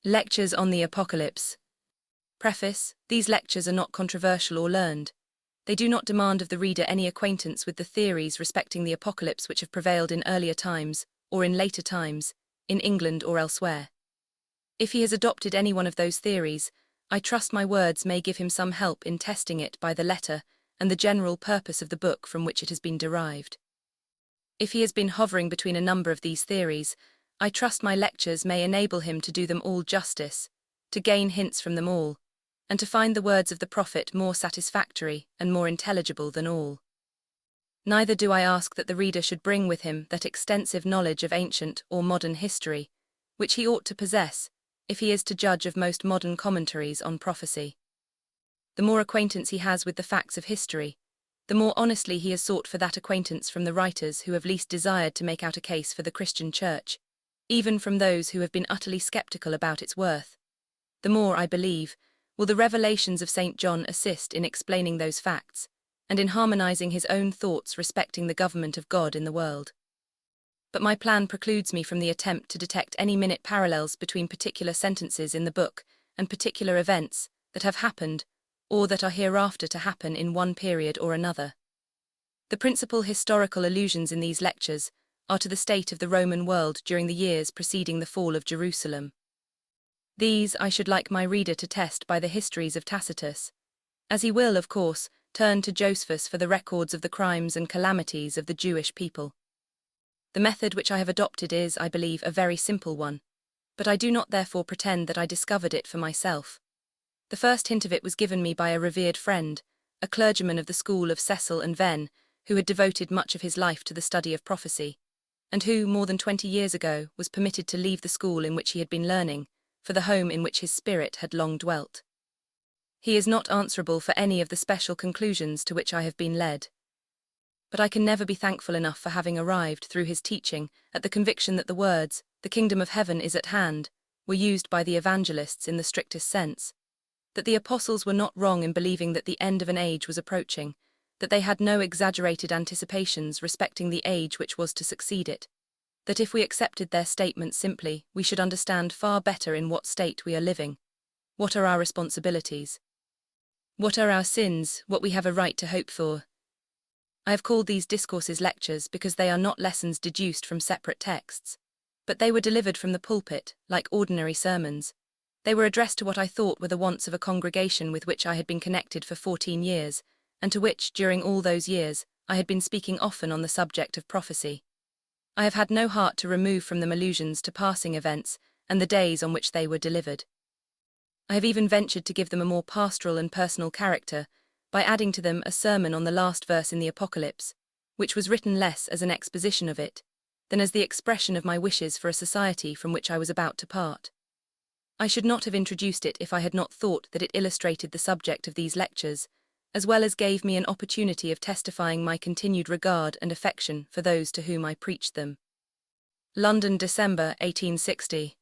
Lectures on the Apocalypse. Preface. These lectures are not controversial or learned. They do not demand of the reader any acquaintance with the theories respecting the apocalypse which have prevailed in earlier times, or in later times, in England or elsewhere. If he has adopted any one of those theories, I trust my words may give him some help in testing it by the letter and the general purpose of the book from which it has been derived. If he has been hovering between a number of these theories, I trust my lectures may enable him to do them all justice, to gain hints from them all, and to find the words of the prophet more satisfactory and more intelligible than all. Neither do I ask that the reader should bring with him that extensive knowledge of ancient or modern history, which he ought to possess, if he is to judge of most modern commentaries on prophecy. The more acquaintance he has with the facts of history, the more honestly he has sought for that acquaintance from the writers who have least desired to make out a case for the Christian Church, even from those who have been utterly sceptical about its worth. The more, I believe, will the revelations of St. John assist in explaining those facts, and in harmonizing his own thoughts respecting the government of God in the world. But my plan precludes me from the attempt to detect any minute parallels between particular sentences in the book and particular events that have happened, or that are hereafter to happen in one period or another. The principal historical allusions in these lectures are to the state of the Roman world during the years preceding the fall of Jerusalem. These I should like my reader to test by the histories of Tacitus, as he will, of course, turn to Josephus for the records of the crimes and calamities of the Jewish people. The method which I have adopted is, I believe, a very simple one, but I do not therefore pretend that I discovered it for myself. The first hint of it was given me by a revered friend, a clergyman of the school of Cecil and Venn, who had devoted much of his life to the study of prophecy, and who, more than 20 years ago, was permitted to leave the school in which he had been learning, for the home in which his spirit had long dwelt. He is not answerable for any of the special conclusions to which I have been led. But I can never be thankful enough for having arrived, through his teaching, at the conviction that the words, "the kingdom of heaven is at hand," were used by the evangelists in the strictest sense, that the apostles were not wrong in believing that the end of an age was approaching, that they had no exaggerated anticipations respecting the age which was to succeed it, that if we accepted their statements simply, we should understand far better in what state we are living, what are our responsibilities, what are our sins, what we have a right to hope for. I have called these discourses lectures because they are not lessons deduced from separate texts, but they were delivered from the pulpit, like ordinary sermons. They were addressed to what I thought were the wants of a congregation with which I had been connected for 14 years, and to which, during all those years, I had been speaking often on the subject of prophecy. I have had no heart to remove from them allusions to passing events and the days on which they were delivered. I have even ventured to give them a more pastoral and personal character, by adding to them a sermon on the last verse in the Apocalypse, which was written less as an exposition of it, than as the expression of my wishes for a society from which I was about to part. I should not have introduced it if I had not thought that it illustrated the subject of these lectures, as well as gave me an opportunity of testifying my continued regard and affection for those to whom I preached them. London, December 1860.